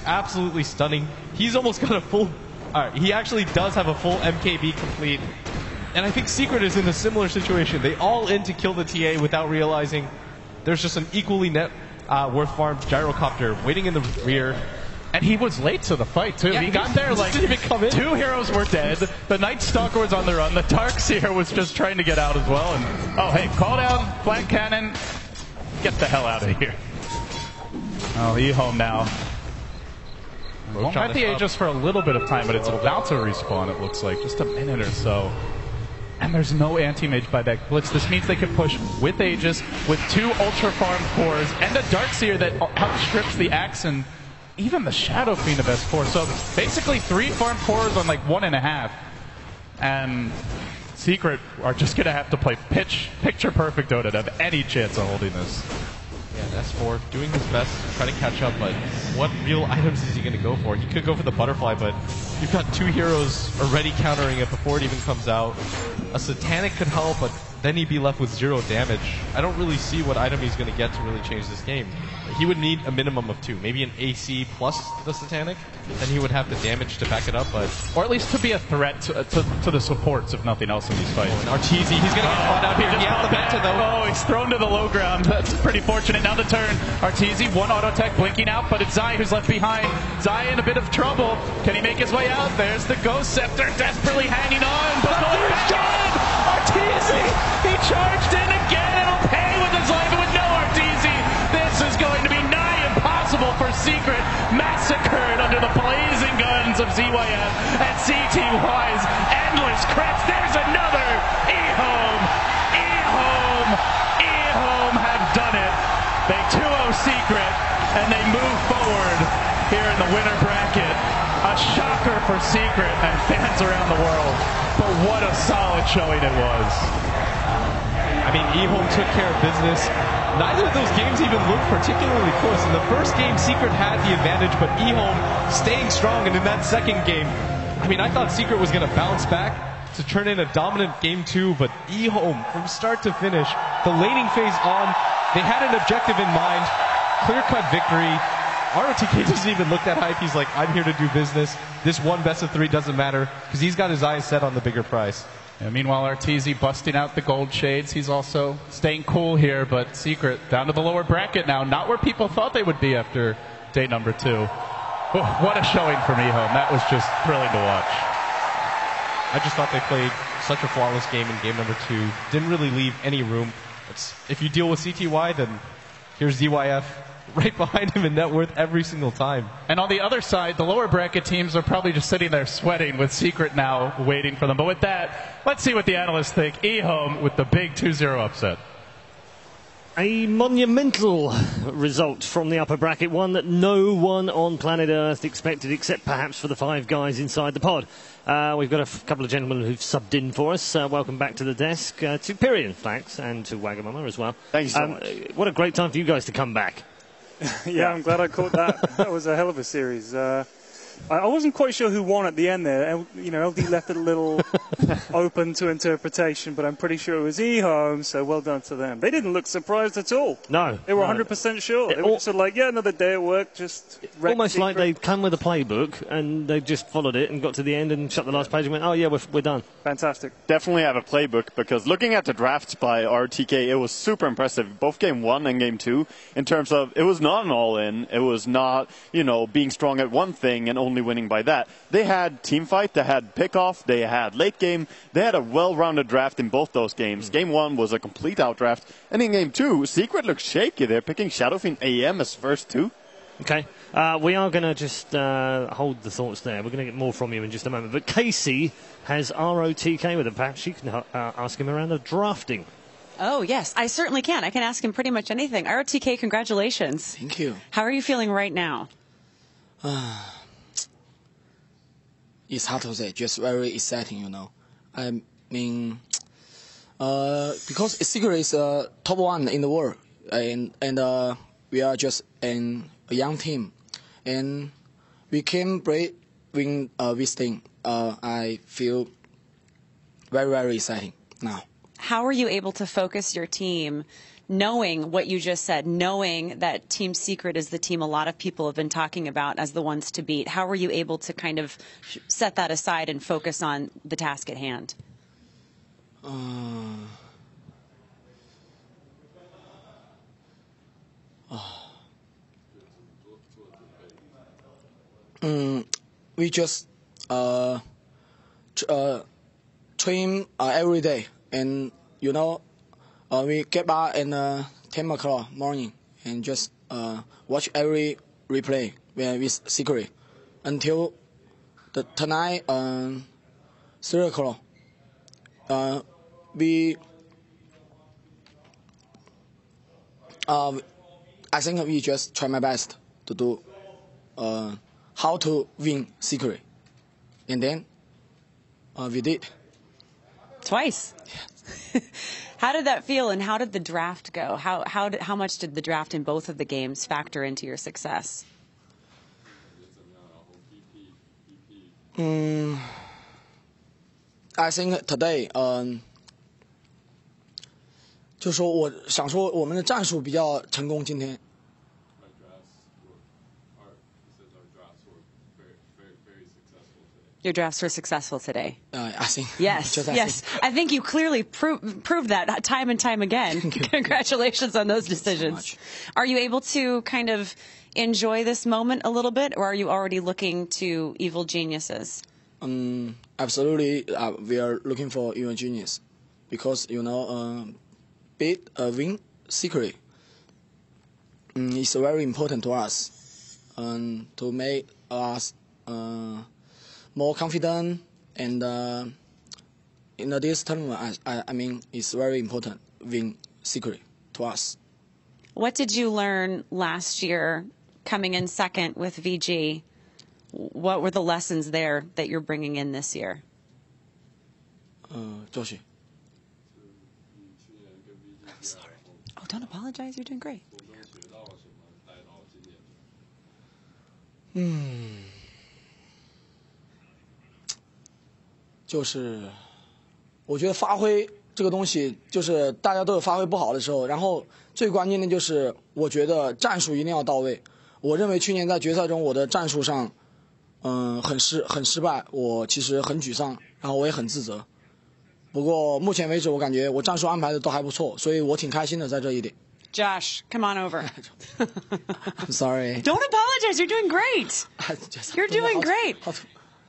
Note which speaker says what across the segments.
Speaker 1: absolutely stunning. He's almost got a full... he actually does have a full MKB complete. And I think Secret is in a similar situation. They all in to kill the TA without realizing there's just an equally net worth farmed gyrocopter waiting in the rear.
Speaker 2: And he was late to the fight, too.
Speaker 1: Yeah,
Speaker 2: he got there like
Speaker 1: didn't even come in.
Speaker 2: 2 heroes were dead. The Night Stalker was on the run. The Darkseer was just trying to get out as well. And oh, hey, call down, flank cannon. Get the hell out of here. Oh, he home now. Won't have the Aegis for a little bit of time, but it's about to respawn, it looks like. Just a minute or so. And there's no anti-mage buyback blitz. This means they can push with Aegis, with 2 ultra farm cores, and a Darkseer that outstrips the Axe and even the Shadow Fiend of S4. So basically 3 farm cores on like 1.5. And Secret are just going to have to play picture perfect Dota to have any chance of holding this.
Speaker 1: Yeah, S4 doing his best to try to catch up, but what real items is he going to go for? He could go for the butterfly, but you've got 2 heroes already countering it before it even comes out. A Satanic could help, but then he'd be left with 0 damage. I don't really see what item he's going to get to really change this game. He would need a minimum of 2, maybe an AC plus the Satanic, then he would have the damage to back it up, but...
Speaker 2: Or at least to be a threat to the supports, if nothing else, in these fights.
Speaker 1: Oh, and Arteezy, he's going to get caught out here. He has the Benta, though.
Speaker 2: Oh, he's thrown to the low ground. That's pretty fortunate. Now the turn. Arteezy, 1 auto tech blinking out, but it's Zai who's left behind. Zai in a bit of trouble. Can he make his way out? There's the Ghost Scepter desperately hanging on, but going back in! Arteezy! He charged in again. It'll pay with his life, and with no Arteezy, this is going to be nigh impossible for Secret. Massacred under the blazing guns of ZYF and CTY's endless cracks. There's another! E-Home! E-Home! E-Home have done it. They 2-0 Secret, and they move forward here in the winner bracket. A shocker for Secret and fans around the world. But what a solid showing it was.
Speaker 1: I mean, E-Home took care of business. Neither of those games even looked particularly close. In the first game, Secret had the advantage, but E-Home staying strong. And in that second game, I mean, I thought Secret was going to bounce back to turn in a dominant game 2, but E-Home, from start to finish, the laning phase on, they had an objective in mind, clear-cut victory. ROTK doesn't even look that hype. He's like, I'm here to do business. This one best of 3 doesn't matter, because he's got his eyes set on the bigger prize.
Speaker 2: Yeah, meanwhile, Arteezy busting out the gold shades. He's also staying cool here, but Secret down to the lower bracket now. Not where people thought they would be after day number 2. Oh, what a showing from E-Home. That was just thrilling to watch.
Speaker 1: I just thought they played such a flawless game in game number 2. Didn't really leave any room. If you deal with CTY, then here's ZYF right behind him in net worth every single time.
Speaker 2: And on the other side, the lower bracket teams are probably just sitting there sweating with Secret now waiting for them. But with that, let's see what the analysts think. E-Home with the big 2-0 upset.
Speaker 3: A monumental result from the upper bracket, one that no one on planet Earth expected, except perhaps for the 5 guys inside the pod. We've got a couple of gentlemen who've subbed in for us. Welcome back to the desk, to Pyrian, thanks, and to Wagamama as well.
Speaker 4: Thank you so much.
Speaker 3: What a great time for you guys to come back.
Speaker 5: Yeah, I'm glad I caught that. That was a hell of a series. I wasn't quite sure who won at the end there. You know, LD left it a little open to interpretation, but I'm pretty sure it was E-Home, so well done to them. They didn't look surprised at all.
Speaker 3: No.
Speaker 5: They were 100% sure. They were just sort of like, yeah, another day at work, just...
Speaker 3: Almost like they'd come with a playbook, and they just followed it and got to the end and shut the last page and went, oh yeah, we're done.
Speaker 5: Fantastic.
Speaker 4: Definitely have a playbook, because looking at the drafts by RTK, it was super impressive. Both game 1 and game 2, in terms of, it was not an all-in. It was not, you know, being strong at one thing and only winning by that. They had team fight, they had pick-off, they had late game. They had a well-rounded draft in both those games. Game 1 was a complete outdraft. And in game 2, Secret looked shaky. They're picking Shadowfiend AM as first 2.
Speaker 3: Okay. We are going to just hold the thoughts there. We're going to get more from you in just a moment. But Casey has ROTK with him. Perhaps you can ask him around the drafting.
Speaker 6: Oh, yes, I certainly can. I can ask him pretty much anything. ROTK, congratulations.
Speaker 7: Thank you.
Speaker 6: How are you feeling right now?
Speaker 7: It's hard to say, just very exciting, you know. I mean, because Secret is top 1 in the world, and we are just a young team, and we can win this thing. I feel very, very exciting now.
Speaker 6: how are you able to focus your team, knowing what you just said, knowing that Team Secret is the team a lot of people have been talking about as the ones to beat? How were you able to kind of set that aside and focus on the task at hand?
Speaker 7: We just train every day, and we get back in 10 o'clock morning and just watch every replay with Secret until tonight 3 o'clock. I think we just try my best to do how to win Secret, and then we did.
Speaker 6: Twice. How did that feel, and how did the draft go? How much did the draft in both of the games factor into your success?
Speaker 7: I think today, 就说我想说我们的战术比较成功今天。
Speaker 6: Your drafts were successful today.
Speaker 7: I think.
Speaker 6: Yes, yes. I think you clearly proved that time and time again. Congratulations on those decisions.
Speaker 7: So
Speaker 6: are you able to kind of enjoy this moment a little bit, or are you already looking to Evil Geniuses?
Speaker 7: Absolutely, we are looking for Evil Genius because beat win Secret is very important to us, to make us more confident, and in this tournament, I mean, it's very important win Secret to us.
Speaker 6: What did you learn last year coming in second with VG? What were the lessons there that you're bringing in this year?
Speaker 7: Joshi.
Speaker 6: Sorry. Oh, don't apologize. You're doing great.
Speaker 7: 就是我觉得发挥这个东西，就是大家都有发挥不好的时候，然后最关键的就是我觉得战术一定要到位。我认为去年在决赛中我的战术上，很失败，我其实很沮丧，然后我也很自责。不过目前为止，我感觉我战术安排的都还不错，所以我挺开心的在这一点。
Speaker 6: Josh, come on over.
Speaker 7: I'm sorry.
Speaker 6: Don't apologize. You're doing great. You're doing great.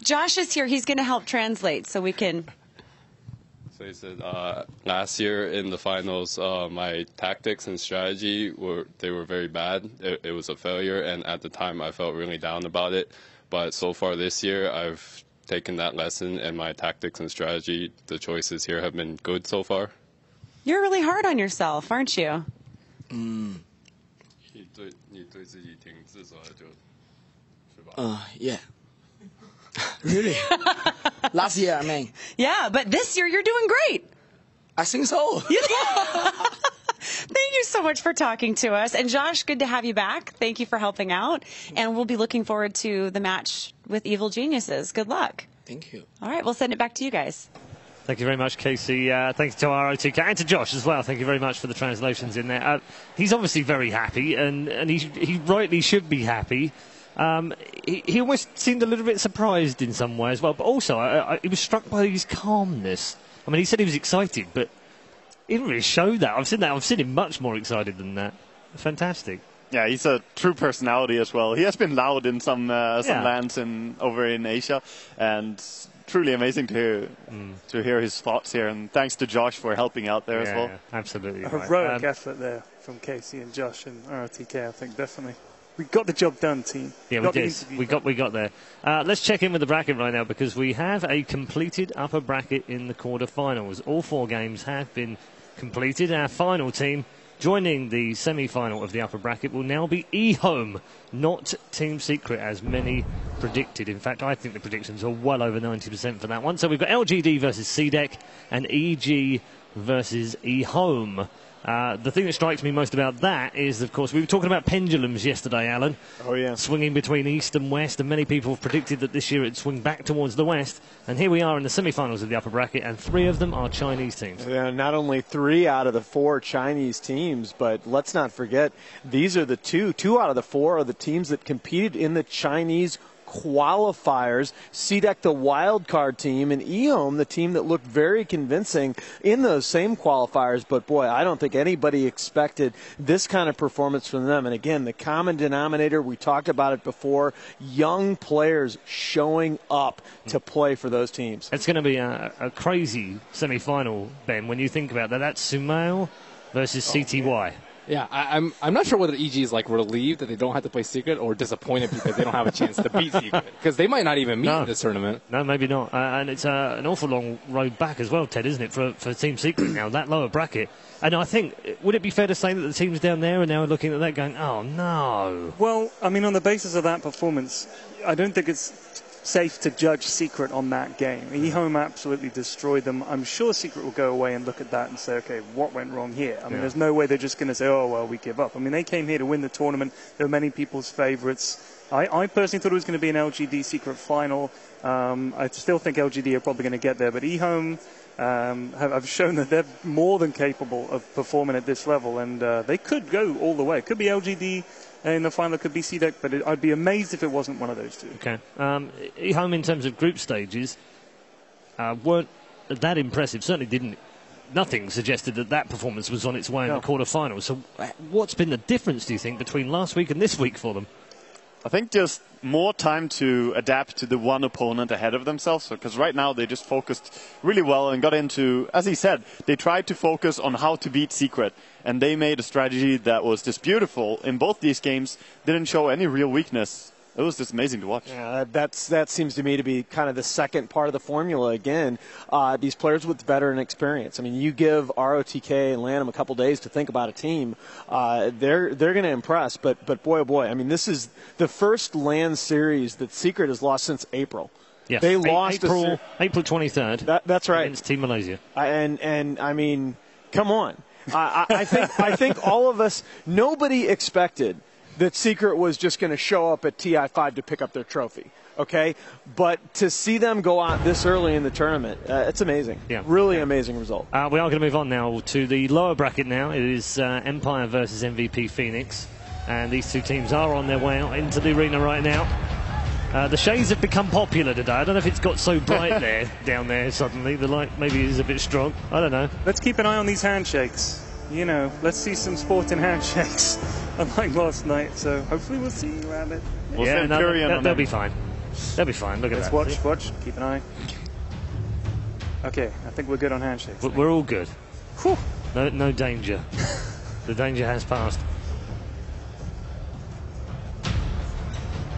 Speaker 6: Josh is here. He's going to help translate so we can.
Speaker 8: So he said, last year in the finals, my tactics and strategy were very bad. It was a failure, and at the time I felt really down about it. But so far this year, I've taken that lesson, and my tactics and strategy, the choices here have been good so far.
Speaker 6: You're really hard on yourself, aren't you?
Speaker 8: 你对自己挺自责的，是吧
Speaker 7: ？Yeah. Really? Last year, I mean.
Speaker 6: Yeah, but this year you're doing great.
Speaker 7: I think so.
Speaker 6: Thank you so much for talking to us. And Josh, good to have you back. Thank you for helping out. And we'll be looking forward to the match with Evil Geniuses. Good luck.
Speaker 7: Thank you.
Speaker 6: All right, we'll send it back to you guys.
Speaker 3: Thank you very much, Casey. Thanks to our ROTK and to Josh as well. Thank you very much for the translations in there. He's obviously very happy, and he rightly should be happy. He almost seemed a little bit surprised in some ways, well, but also he was struck by his calmness. I mean, he said he was excited, but he didn't really show that. I've seen him much more excited than that. Fantastic.
Speaker 4: Yeah, he's a true personality as well. He has been loud in some lands over in Asia, and truly amazing to hear his thoughts here. And thanks to Josh for helping out there as well.
Speaker 3: Yeah, absolutely.
Speaker 5: A heroic effort there from Casey and Josh and ROTK, I think, definitely. We got the job done, team.
Speaker 3: Yeah, we did. We got there. Let's check in with the bracket right now because we have a completed upper bracket in the quarterfinals. All 4 games have been completed. Our final team joining the semi-final of the upper bracket will now be eHome, not Team Secret, as many predicted. In fact, I think the predictions are well over 90% for that one. So we've got LGD versus CDEC and EG versus eHome. The thing that strikes me most about that is, of course, we were talking about pendulums yesterday, Alan.
Speaker 4: Oh, yeah.
Speaker 3: Swinging between east and west, and many people have predicted that this year it'd swing back towards the west. And here we are in the semi-finals of the upper bracket, and 3 of them are Chinese teams.
Speaker 9: Yeah, not only 3 out of the 4 Chinese teams, but let's not forget, these are the 2 out of the 4 are the teams that competed in the Chinese qualifiers. CDEC, the wild card team, and EHOM, the team that looked very convincing in those same qualifiers. But boy, I don't think anybody expected this kind of performance from them. And again, the common denominator, we talked about it before, young players showing up to play for those teams.
Speaker 3: It's going to be a crazy semi-final, Ben, when you think about that. That's Sumail versus CTY.
Speaker 10: Yeah, I'm not sure whether EG is like relieved that they don't have to play Secret or disappointed because they don't have a chance to beat Secret, because they might not even meet in this tournament.
Speaker 3: No, maybe not. And it's an awful long road back as well, Ted, isn't it, for Team Secret now, that lower bracket. And I think, would it be fair to say that the teams down there are now looking at that going, oh, no?
Speaker 5: Well, I mean, on the basis of that performance, I don't think it's safe to judge Secret on that game. EHOM absolutely destroyed them. I'm sure Secret will go away and look at that and say, okay, what went wrong here? I mean, there's no way they're just going to say, oh, well, we give up. I mean, they came here to win the tournament. They were many people's favorites. I personally thought it was going to be an LGD Secret final. I still think LGD are probably going to get there, but EHOM have shown that they're more than capable of performing at this level, and they could go all the way. It could be LGD in the final, it could be CDEC, but I'd be amazed if it wasn't one of those 2.
Speaker 3: Okay. EHOM, in terms of group stages, weren't that impressive. Certainly didn't. Nothing suggested that performance was on its way in the quarterfinals. So what's been the difference, do you think, between last week and this week for them?
Speaker 4: I think just more time to adapt to the one opponent ahead of themselves, because right now they just focused really well and got into, as he said, they tried to focus on how to beat Secret, and they made a strategy that was just beautiful in both these games, didn't show any real weakness. It was just amazing to watch.
Speaker 9: Yeah, that seems to me to be kind of the second part of the formula again. These players with veteran experience. I mean, you give ROTK and Lanham a couple days to think about a team, they're going to impress. But boy, oh boy, I mean, this is the first LAN series that Secret has lost since April.
Speaker 3: Yes.
Speaker 9: They lost
Speaker 3: April 23rd.
Speaker 9: That's right.
Speaker 3: Against Team Malaysia.
Speaker 9: And I mean, come on. I think all of us, nobody expected that Secret was just going to show up at TI5 to pick up their trophy, okay? But to see them go out this early in the tournament, it's amazing.
Speaker 3: Yeah.
Speaker 9: Really amazing result.
Speaker 3: We are going to move on now to the lower bracket now. It is Empire versus MVP Phoenix. And these 2 teams are on their way out into the arena right now. The shades have become popular today. I don't know if it's got so bright down there suddenly. The light maybe is a bit strong. I don't know.
Speaker 5: Let's keep an eye on these handshakes. You know, let's see some sporting handshakes, unlike last night. So hopefully we'll see Rabbit.
Speaker 3: They'll be fine. They'll be fine. Look at that.
Speaker 5: Watch. Keep an eye. Okay, I think we're good on handshakes.
Speaker 3: We're all good. Whew. No danger. The danger has passed.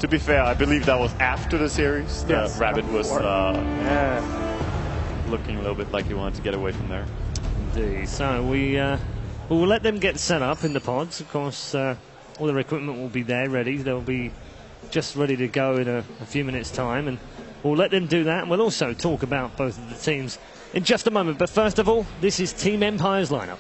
Speaker 4: To be fair, I believe that was after the series.
Speaker 9: Yes.
Speaker 4: Rabbit was looking a little bit like he wanted to get away from there.
Speaker 3: Indeed. So we'll let them get set up in the pods. Of course, all their equipment will be there ready. They'll be just ready to go in a few minutes' time, and we'll let them do that. And we'll also talk about both of the teams in just a moment. But first of all, this is Team Empire's lineup.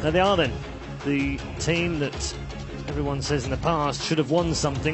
Speaker 3: There they are then, the team that everyone says in the past should have won something.